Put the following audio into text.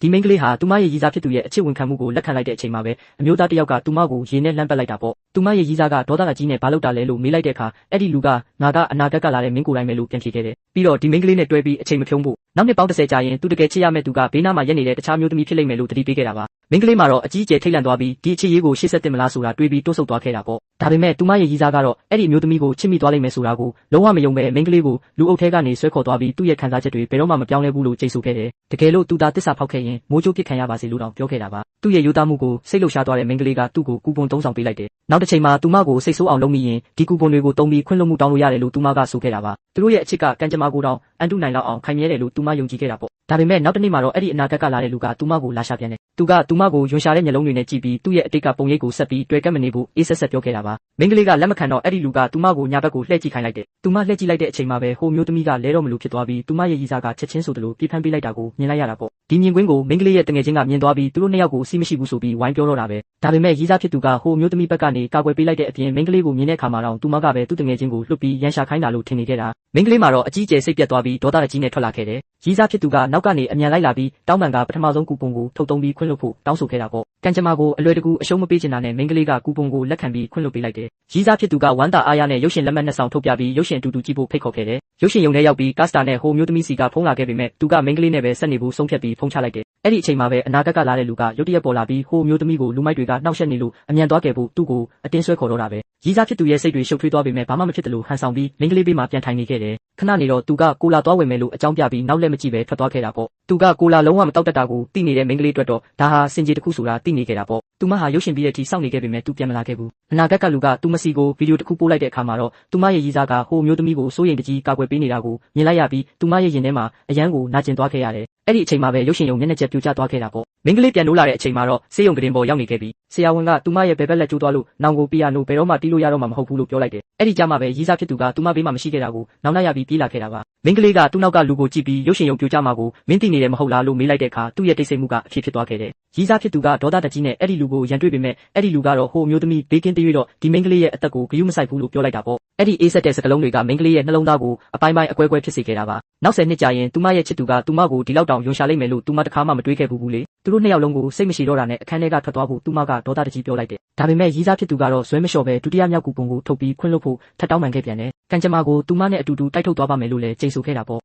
ဒီမိန်းကလေးဟာသူမရဲ့ရည်စားဖြစ်သူရဲ့အချစ်ဝန်ခံမှုကိုလက်ခံလိုက်တဲ့အချိန်မှာပဲအမျိုးသားတစ်ယောက်ကသူမကိုရေနဲ့လှမ်းပက်လိုက်တာပေါ့သူမရဲ့ရည်စားကဒေါသကြီးနဲ့ဘာလုပ်တာလဲလို့မေးလိုက်တဲ့အခါအဲ့ဒီလူကငါကအနာဂတ်ကလာတဲ့မင်းကိုယ်တိုင်ပဲလို့ပြန်ဖြေခဲ့တယ်ပြီးတော့ဒီမိန်းကလေးနဲ့တွဲပြီးအချိန်မဖြုံးဖို့နောက်နှစ်ပေါင်း30ကြာရင်သူတကယ်ချစ်ရမယ့်သူကဘေးနားမှာရက်နေတဲ့တခြားမျိုးသမီးဖြစ်လိမ့်မယ်လို့တတိပေးခဲ့တာပါမိန်းကလေးမှာတော့အကြီးအကျယ်ထိတ်လန့်သွားပြီးဒီအချစ်ရေးကိုရှေ့ဆက်တင်မလားဆိုတာတွေးပြီးတိုးဆုပ်သွားခဲ့တာပေါ့ဒါပေမဲ့သူမရဲ့ရည်စားကတော့အဲ့ဒီမျိုးသမီးကိုချစ်မိသွားလိမ့်မယ်ဆိုတာကိုလုံးဝမယုံပဲမိန်းကလေးကိုလူအုပ်ထဲကနေဆွဲခေါ်သွားပြီးသူ့ရဲ့ခံစားချက်တွေဘယ်တော့မှမပြောင်းလဲဘူးလို့ကြိတ်ဆိုခဲ့တယ်တကယ်လို့သူသာတစ္ဆာဖောက်ခဲ့ရင်မိုးကြိုးပစ်ခံရပါစေလို့တောင်ပြောခဲ့တာပါသူ့ရဲ့ရိုးသားမှုကိုစိတ်လှုပ်ရှားသွားတဲ့မိန်းကလေးကသူ့ကိုကူပွန်သုံးဆောင်ပေးလိုက်တယ်နောက်တစ်ချိန်မှာသူမကိုစိတ်ဆိုးအောင်လုပ်မိရင်ဒီကူပွန်တွေကိုတုံးပြီးခွင့်လွှတ်မှုတောင်းလို့ရတယ်လို့သူမကဆိုခဲ့တာပါသူတို့ရဲ့အချစ်ကကံကြမ္မာကိုတောင်အန်တုနိုင်လောက်အောင်ခိုင်မြဲတယ်လို့သူမယုံကြည်ခဲ့တာပေါ့ဒါပေမဲ့နောက်တစ်နေ့မှာတော့အဲ့ဒီအနာဂတ်ကလာတဲ့လူကသူမကိုလာရှာပြန်တယ်သူကသူမကိုယွန်ရှာတဲ့မျက်လုံးတွေနဲ့ကြည့်ပြီးသူ့ရဲ့အတိတ်ကပုံရိပ်ကိုဆက်ပြီးတွေ့ကပ်မနေဘူးအေးဆက်ဆက်ပြောခဲ့တာပါမိန်းကလေးကလက်မခံတော့အဲ့ဒီလူကသူမကိုညာဘက်ကိုလှည့်ကြည့်ခိုင်းလိုက်တယ်သူမလှည့်ကြည့်လိုက်တဲ့အချိန်မှာပဲဟိုမျိုးသမီးကလဲတော့မလို့ဖြစ်သွားပြီးသူမရဲ့ရည်စားကချက်ချင်းဆိုသလိုပြေးဖမ်းပေးလိုက်တာကိုမြင်လိုက်ရတာပေါ့ဒီမြင်ကွင်းကိုမိန်းကလေးရဲ့တငယ်ချင်းကမြင်သွားပြီးသူတို့နှစ်ယောက်ကိုစီးမရှိဘူးဆိုပြီးဝိုင်းပြောတော့တာပဲဒါပေမဲ့ရည်စားဖြစ်သူကဟိုမျိုးသမီးဘက်ကနေကာကွယ်ပေးလိုက်တဲ့အပြင်မိန်းကလေးကိုမြင်တဲ့အခါမှာတော့သူမကပဲသူ့တငယ်ချင်းကိုလှုပ်ပြီးရန်ရှာခိုင်းတာလို့ထင်နေခဲ့တာမိန်းကလေးမှာတော့အကြီးကျယ်စိတ်ပြတ်သွားပြီးဒေါသတကြီးနဲ့ထွက်လာခဲ့တယ်ရည်စားဖြစ်သူကနောက်ကနေအမြန်လိုက်လာပြီးတောင်းပန်ကပထမဆုံးကူပွန်ကိုထုတ်သုံးပြီးခွင့်လွှတ်ဖို့တောင်းဆိုခဲ့တာပေါ့ကံကြမ္မာကိုအလွယ်တကူအရှုံးမပေးချင်တာနဲ့မိန်းကလေးကကူပွန်ကိုလက်ခံပြီးခွင့်လွှတ်ပေးလိုက်တယ်ရည်စားဖြစ်သူကဝမ်းသာအားရနဲ့ရုပ်ရှင်လက်မှတ်နှစ်ဆောင်ထုတ်ပြပြီးရုပ်ရှင်အတူတူကြည့်ဖို့ဖိတ်ခေါ်ခဲ့တယ်ရုပ်ရှင်ရုံထဲရောက်ပြီးကစတာနဲ့ဟိုမျိုးသမီးစီကဖုန်းလာခဲ့ပေမဲ့သူကမိန်းကလေးနဲ့ပဲဆက်နေဖို့ဆုံးဖြတ်ပြီးဖုန်းချလိုက်တယ်အဲ့ဒီအချိန်မှာပဲအနာဂတ်ကလာတဲ့လူကရုတ်တရက်ပေါ်လာပြီးဟိုမျိုးသမီးကိုလူမိုက်တွေကနှောက်ယှက်နေလို့အမြန်သွားခဲ့ဖို့သူ့ကိုအတင်းဆွဲခေါ်တော့တာပဲရည်စားဖြစ်သူရဲ့စိတ်တွေရှုပ်ထွေးသွားပေမဲ့ဘာမှမဖြစ်တယ်လို့ဟန်ဆောင်ပြီးမိန်းကလေးဘေးမှာပြန်ထိုင်နေခဲ့တယ်ခဏနေတော့သူကကိုလာသွားဝင်မယ်လို့အကြောင်းပြပြီးနောက်လက်မကြည့်ပဲထွက်သွားခဲ့တာပေါ့သူကကိုလာလုံးဝမတောက်တတ်တာကိုသိနေတဲ့မိန်းကလေးအတွက်တော့ဒါဟာစင်ကြေတစ်ခုဆိုတာသိနေခဲ့တာပေါ့သူမဟာရုပ်ရှင်ပြီးတဲ့အထိစောင့်နေခဲ့ပေမဲ့သူပြန်မလာခဲ့ဘူးအနာဂတ်ကလူကသူမစီကိုဗီဒီယိုတစ်ခုပို့လိုက်တဲ့အခါမှာတော့သူမရဲ့ရည်စားကဟိုမျိုးသမီးကိုစိုးရိမ်တကြီးကာကွယ်ပေးနေတာကိုမြင်လိုက်ရပြီးသူမရဲ့ရင်ထဲမှာအယမ်းကိုနာကျင်သွားခဲ့ရတယ်အဲ့ဒီအချိန်မှာပဲရုပ်ရှင်ရုံမျက်နှာကျက်ပြိုကျသွားခဲ့တာပေါ့မိန်းကလေးပြန်လို့လာတဲ့အချိန်မှာတော့ဆေးရုံကတင်ပေါ်ရောက်နေခဲ့ပြီးဆရာဝန်ကသူမရဲ့ဘယ်ဘက်လက်ကျိုးသွားလို့နောင်ကိုပီယာနိုဘယ်တော့မှတီးလို့ရတော့မှာမဟုတ်ဘူးလို့ပြောလိုက်တယ်အဲ့ဒီကြမှာပဲရည်စားဖြစ်သူကသူမဘေးမှာမရှိခဲ့တာကိုနောက်လိုက်ရပြီးပြေးလာခဲ့တာပါမိန်းကလေးကသူ့နောက်ကလူကိုကြည့်ပြီးရုပ်ရှင်ရုံပြိုကျမှာကိုမင်းသိနေတယ်မဟုတ်လားလို့မေးလိုက်တဲ့အခါသူ့ရဲ့တိတ်ဆိတ်မှုကအဖြစ်ဖြစ်သွားခဲ့တယ်ရည်စားဖြစ်သူကဒေါသတကြီးနဲ့အဲ့ဒီလူကိုရန်တွေ့ပေမဲ့အဲ့ဒီလူကတော့ဟိုမျိုးသမီးဘေးကင်းတရွေ့တော့ဒီမိန်းကလေးရဲ့အသက်ကိုဂရုမစိုက်ဘူးလို့ပြောလိုက်တာပေါ့အဲ့ဒီအေးဆက်တဲ့စကားလုံးတွေကမိန်းကလေးရဲ့နှလုံးသားကိုအပိုင်းပိုင်းအကွဲကွဲဖြစ်စေခဲ့တာပါနောက်10နှစ်ကြာရင်သူမရဲ့ချစ်သူကသူမကိုဒီလောက်တောင်ယွန်ရှာလိုက်မယ်လို့သူမတခါမှမတွေးခဲ့ဘူးလေသူတို့နှစ်ယောက်လုံးကိုစိတ်မရှိတော့တာနဲ့အခန်းထဲကထွက်သွားဖို့သူမကဒေါသတကြီးပြောလိုက်တယ်ဒါပေမဲ့ရည်စားဖြစ်သူကတော့ဇွဲမလျှော့ပဲဒုတိယမြောက်ကူပွန်ကိုထုတ်ပြီးခွင့်လွှတ်ဖို့ထပ်တောင်းပန်ခဲ့ပြန်တယ်ကံကြမ္မာကိုသူမနဲ့အတူတူတိုက်ထုတ်သွားပါမယ်လို့လည်းကြိမ်ဆိုခဲ့တာပေါ့